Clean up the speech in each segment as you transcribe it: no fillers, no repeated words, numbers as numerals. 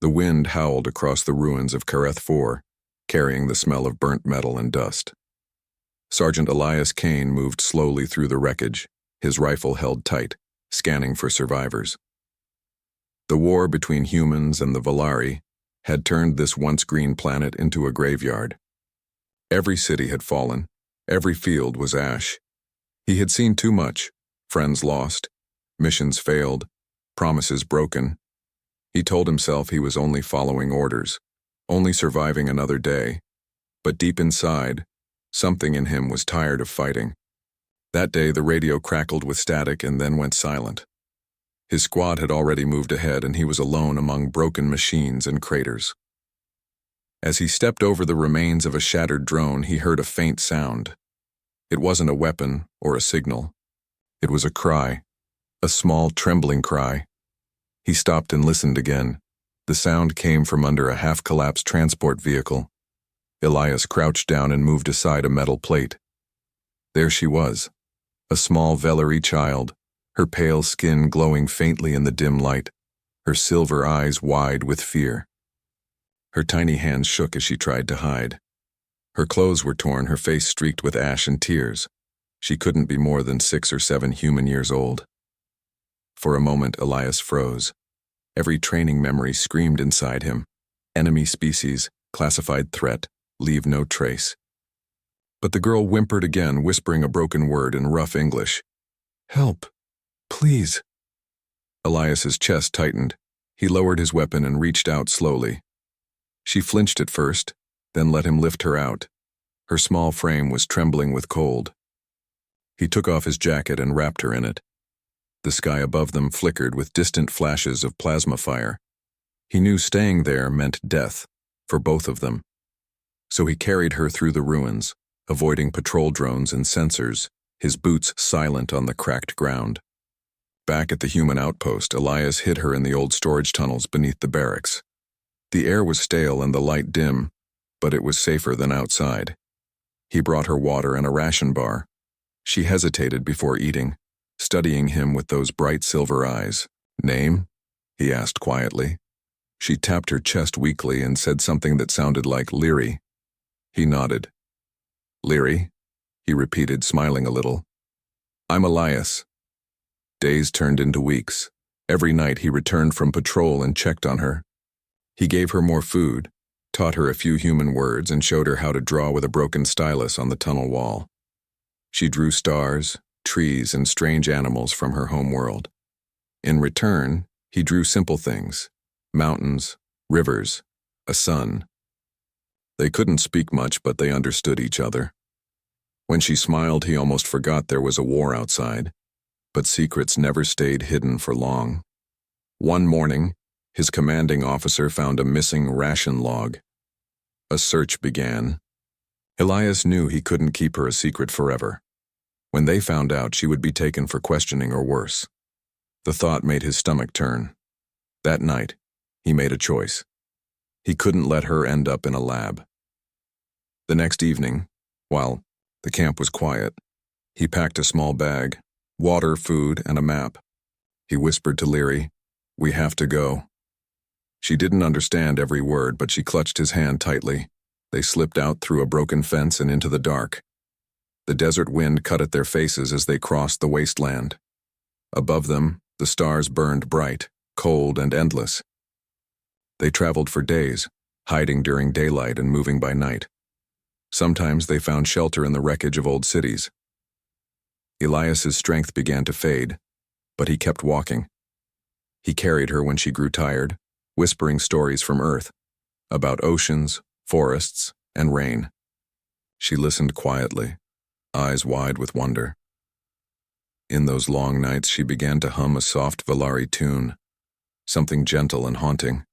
The wind howled across the ruins of Kareth 4, carrying the smell of burnt metal and dust. Sergeant Elias Kane moved slowly through the wreckage, his rifle held tight, scanning for survivors. The war between humans and the Valari had turned this once green planet into a graveyard. Every city had fallen, every field was ash. He had seen too much, friends lost, missions failed, promises broken. He told himself he was only following orders, only surviving another day. But deep inside, something in him was tired of fighting. That day the radio crackled with static and then went silent. His squad had already moved ahead and he was alone among broken machines and craters. As he stepped over the remains of a shattered drone, he heard a faint sound. It wasn't a weapon or a signal. It was a cry, a small, trembling cry. He stopped and listened again. The sound came from under a half-collapsed transport vehicle. Elias crouched down and moved aside a metal plate. There she was, a small Velari child, her pale skin glowing faintly in the dim light, her silver eyes wide with fear. Her tiny hands shook as she tried to hide. Her clothes were torn, her face streaked with ash and tears. She couldn't be more than 6 or 7 human years old. For a moment, Elias froze. Every training memory screamed inside him. Enemy species, classified threat, leave no trace. But the girl whimpered again, whispering a broken word in rough English. "Help, please." Elias's chest tightened. He lowered his weapon and reached out slowly. She flinched at first, then let him lift her out. Her small frame was trembling with cold. He took off his jacket and wrapped her in it. The sky above them flickered with distant flashes of plasma fire. He knew staying there meant death, for both of them. So he carried her through the ruins, avoiding patrol drones and sensors, his boots silent on the cracked ground. Back at the human outpost, Elias hid her in the old storage tunnels beneath the barracks. The air was stale and the light dim, but it was safer than outside. He brought her water and a ration bar. She hesitated before eating, studying him with those bright silver eyes. "Name?" he asked quietly. She tapped her chest weakly and said something that sounded like Leary. He nodded. "Leary?" he repeated, smiling a little. "I'm Elias." Days turned into weeks. Every night he returned from patrol and checked on her. He gave her more food, taught her a few human words, and showed her how to draw with a broken stylus on the tunnel wall. She drew stars, trees, and strange animals from her home world. In return, he drew simple things: mountains, rivers, a sun. They couldn't speak much, but they understood each other. When she smiled, he almost forgot there was a war outside, but secrets never stayed hidden for long. One morning, his commanding officer found a missing ration log. A search began. Elias knew he couldn't keep her a secret forever. When they found out, she would be taken for questioning or worse. The thought made his stomach turn. That night, he made a choice. He couldn't let her end up in a lab. The next evening, while the camp was quiet, he packed a small bag, water, food, and a map. He whispered to Leary, "We have to go." She didn't understand every word, but she clutched his hand tightly. They slipped out through a broken fence and into the dark. The desert wind cut at their faces as they crossed the wasteland. Above them, the stars burned bright, cold, and endless. They traveled for days, hiding during daylight and moving by night. Sometimes they found shelter in the wreckage of old cities. Elias's strength began to fade, but he kept walking. He carried her when she grew tired, whispering stories from Earth, about oceans, forests, and rain. She listened quietly, eyes wide with wonder. In those long nights, she began to hum a soft Valari tune, something gentle and haunting.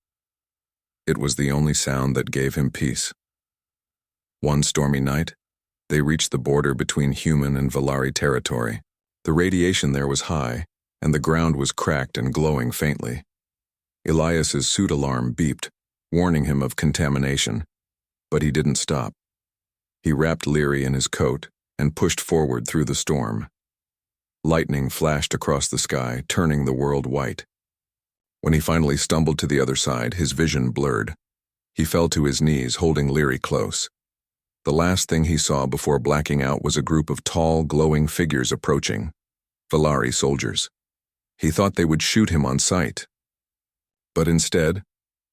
It was the only sound that gave him peace. One stormy night, they reached the border between human and Valari territory. The radiation there was high, and the ground was cracked and glowing faintly. Elias's suit alarm beeped, warning him of contamination, but he didn't stop. He wrapped Leary in his coat and pushed forward through the storm. Lightning flashed across the sky, turning the world white. When he finally stumbled to the other side, his vision blurred. He fell to his knees, holding Leary close. The last thing he saw before blacking out was a group of tall, glowing figures approaching. Valari soldiers. He thought they would shoot him on sight. But instead,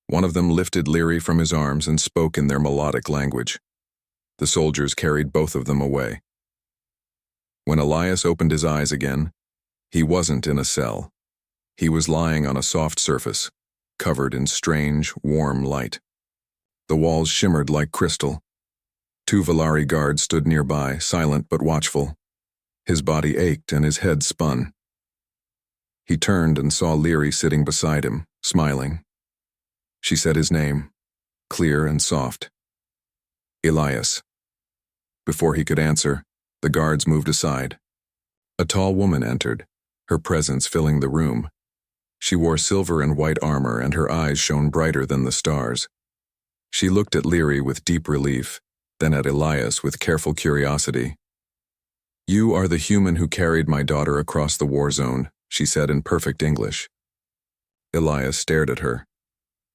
one of them lifted Leary from his arms and spoke in their melodic language. The soldiers carried both of them away. When Elias opened his eyes again, he wasn't in a cell. He was lying on a soft surface, covered in strange, warm light. The walls shimmered like crystal. 2 Valari guards stood nearby, silent but watchful. His body ached and his head spun. He turned and saw Leary sitting beside him, smiling. She said his name, clear and soft. Elias. Before he could answer, the guards moved aside. A tall woman entered, her presence filling the room. She wore silver and white armor, and her eyes shone brighter than the stars. She looked at Leary with deep relief, then at Elias with careful curiosity. "You are the human who carried my daughter across the war zone," she said in perfect English. Elias stared at her.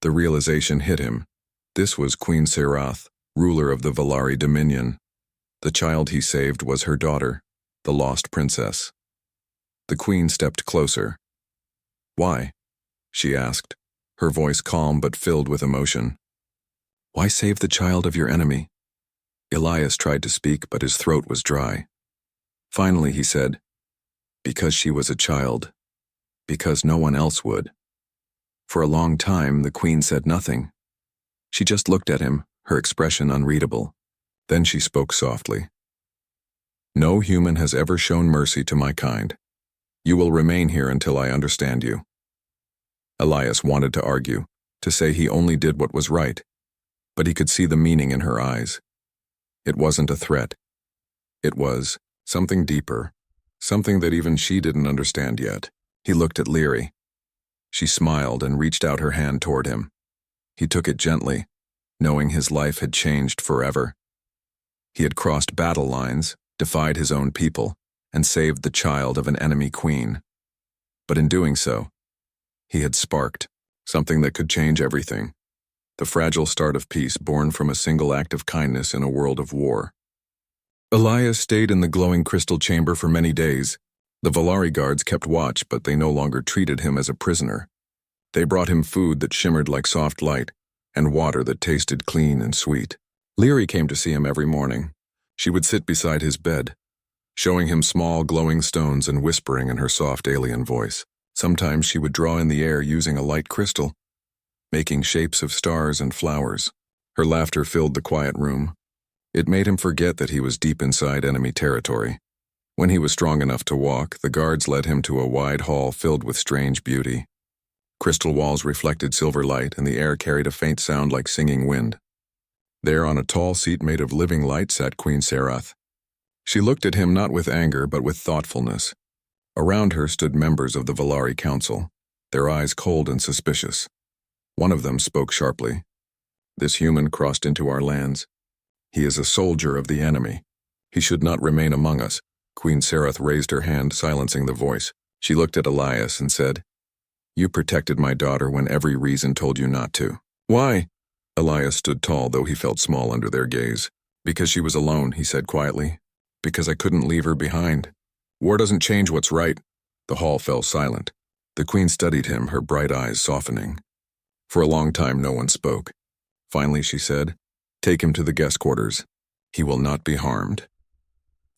The realization hit him. This was Queen Serath, ruler of the Valari Dominion. The child he saved was her daughter, the lost princess. The queen stepped closer. "Why?" she asked, her voice calm but filled with emotion. "Why save the child of your enemy?" Elias tried to speak, but his throat was dry. Finally he said, "Because she was a child. Because no one else would." For a long time, the queen said nothing. She just looked at him, her expression unreadable. Then she spoke softly. "No human has ever shown mercy to my kind. You will remain here until I understand you." Elias wanted to argue, to say he only did what was right, but he could see the meaning in her eyes. It wasn't a threat. It was something deeper, something that even she didn't understand yet. He looked at Leary. She smiled and reached out her hand toward him. He took it gently, knowing his life had changed forever. He had crossed battle lines, defied his own people, and saved the child of an enemy queen. But in doing so, he had sparked something that could change everything. The fragile start of peace born from a single act of kindness in a world of war. Elias stayed in the glowing crystal chamber for many days. The Valari guards kept watch, but they no longer treated him as a prisoner. They brought him food that shimmered like soft light, and water that tasted clean and sweet. Leary came to see him every morning. She would sit beside his bed, showing him small glowing stones and whispering in her soft alien voice. Sometimes she would draw in the air using a light crystal, making shapes of stars and flowers. Her laughter filled the quiet room. It made him forget that he was deep inside enemy territory. When he was strong enough to walk, the guards led him to a wide hall filled with strange beauty. Crystal walls reflected silver light, and the air carried a faint sound like singing wind. There, on a tall seat made of living light, sat Queen Serath. She looked at him not with anger, but with thoughtfulness. Around her stood members of the Valari Council, their eyes cold and suspicious. One of them spoke sharply. "This human crossed into our lands. He is a soldier of the enemy. He should not remain among us." Queen Serath raised her hand, silencing the voice. She looked at Elias and said, "You protected my daughter when every reason told you not to." "Why?" Elias stood tall, though he felt small under their gaze. "Because she was alone," he said quietly. "Because I couldn't leave her behind. War doesn't change what's right." The hall fell silent. The queen studied him, her bright eyes softening. For a long time, no one spoke. Finally, she said, "Take him to the guest quarters. He will not be harmed."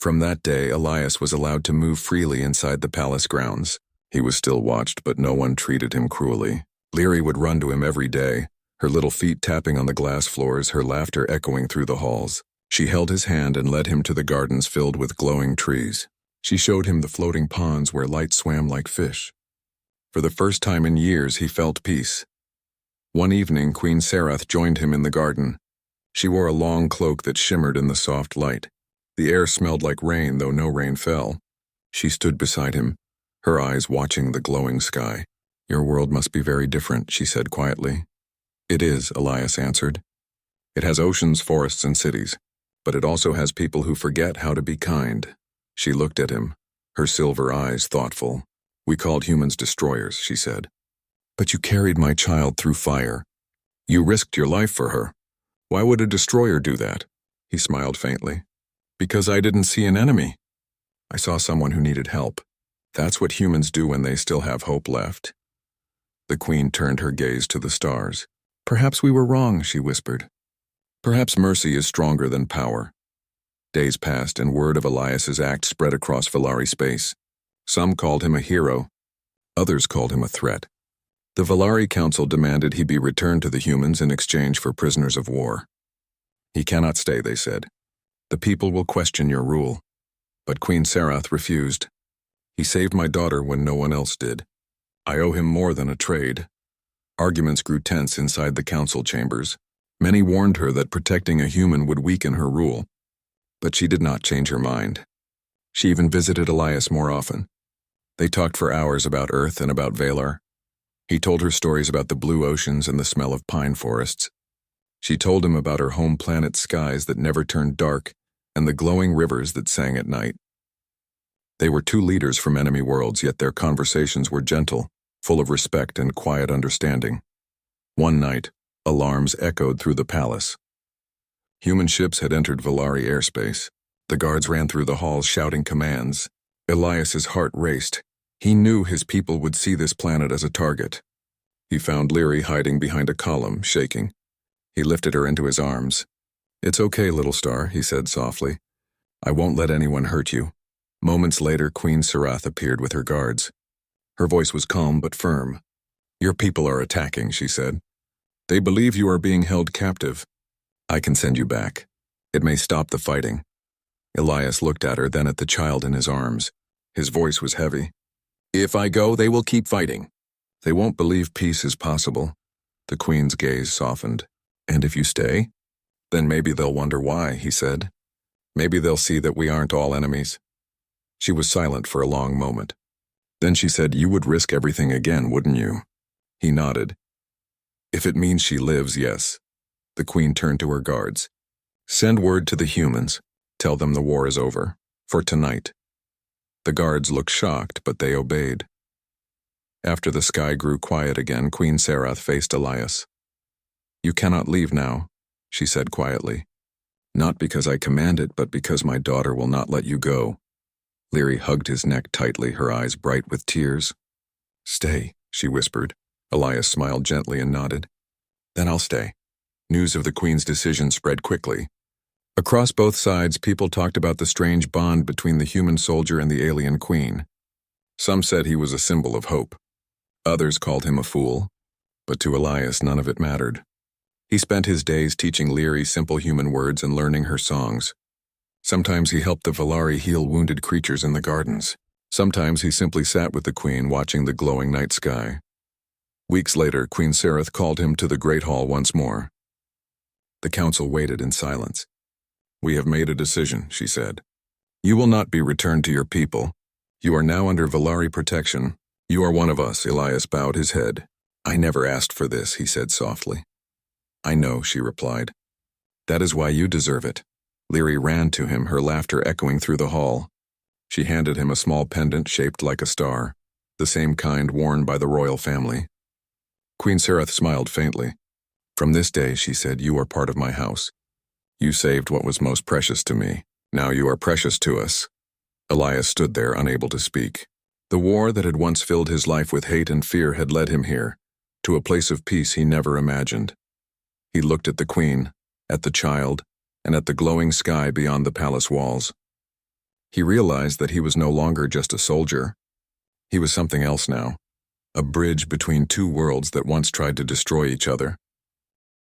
From that day, Elias was allowed to move freely inside the palace grounds. He was still watched, but no one treated him cruelly. Leary would run to him every day, her little feet tapping on the glass floors, her laughter echoing through the halls. She held his hand and led him to the gardens filled with glowing trees. She showed him the floating ponds where light swam like fish. For the first time in years, he felt peace. One evening, Queen Serath joined him in the garden. She wore a long cloak that shimmered in the soft light. The air smelled like rain, though no rain fell. She stood beside him, her eyes watching the glowing sky. "Your world must be very different," she said quietly. "It is," Elias answered. "It has oceans, forests, and cities, but it also has people who forget how to be kind." She looked at him, her silver eyes thoughtful. "We called humans destroyers," she said. But you carried my child through fire. You risked your life for her. Why would a destroyer do that? He smiled faintly. Because I didn't see an enemy. I saw someone who needed help. That's what humans do when they still have hope left. The queen turned her gaze to the stars. Perhaps we were wrong, she whispered. Perhaps mercy is stronger than power. Days passed and word of Elias's act spread across Valari space. Some called him a hero. Others called him a threat. The Valari Council demanded he be returned to the humans in exchange for prisoners of war. He cannot stay, they said. The people will question your rule. But Queen Sarath refused. He saved my daughter when no one else did. I owe him more than a trade. Arguments grew tense inside the council chambers. Many warned her that protecting a human would weaken her rule. But she did not change her mind. She even visited Elias more often. They talked for hours about Earth and about Valar. He told her stories about the blue oceans and the smell of pine forests. She told him about her home planet's skies that never turned dark and the glowing rivers that sang at night. They were two leaders from enemy worlds, yet their conversations were gentle, full of respect and quiet understanding. One night, alarms echoed through the palace. Human ships had entered Valari airspace. The guards ran through the halls shouting commands. Elias's heart raced. He knew his people would see this planet as a target. He found Lyri hiding behind a column, shaking. He lifted her into his arms. It's okay, little star, he said softly. I won't let anyone hurt you. Moments later, Queen Sarath appeared with her guards. Her voice was calm but firm. Your people are attacking, she said. They believe you are being held captive. I can send you back. It may stop the fighting. Elias looked at her, then at the child in his arms. His voice was heavy. If I go, they will keep fighting. They won't believe peace is possible. The queen's gaze softened. And if you stay? Then maybe they'll wonder why, he said. Maybe they'll see that we aren't all enemies. She was silent for a long moment. Then she said, you would risk everything again, wouldn't you? He nodded. If it means she lives, yes. The queen turned to her guards. Send word to the humans. Tell them the war is over. For tonight. The guards looked shocked, but they obeyed. After the sky grew quiet again, Queen Sarath faced Elias. You cannot leave now, she said quietly. Not because I command it, but because my daughter will not let you go. Lyri hugged his neck tightly, her eyes bright with tears. Stay, she whispered. Elias smiled gently and nodded. Then I'll stay. News of the queen's decision spread quickly. Across both sides, people talked about the strange bond between the human soldier and the alien queen. Some said he was a symbol of hope. Others called him a fool. But to Elias, none of it mattered. He spent his days teaching Lyri simple human words and learning her songs. Sometimes he helped the Valari heal wounded creatures in the gardens. Sometimes he simply sat with the queen watching the glowing night sky. Weeks later, Queen Sarath called him to the Great Hall once more. The council waited in silence. We have made a decision, she said. You will not be returned to your people. You are now under Valari protection. You are one of us, Elias bowed his head. I never asked for this, he said softly. I know, she replied. That is why you deserve it. Lyri ran to him, her laughter echoing through the hall. She handed him a small pendant shaped like a star, the same kind worn by the royal family. Queen Sarath smiled faintly. From this day, she said, you are part of my house. You saved what was most precious to me. Now you are precious to us. Elias stood there, unable to speak. The war that had once filled his life with hate and fear had led him here, to a place of peace he never imagined. He looked at the queen, at the child, and at the glowing sky beyond the palace walls. He realized that he was no longer just a soldier. He was something else now, a bridge between two worlds that once tried to destroy each other.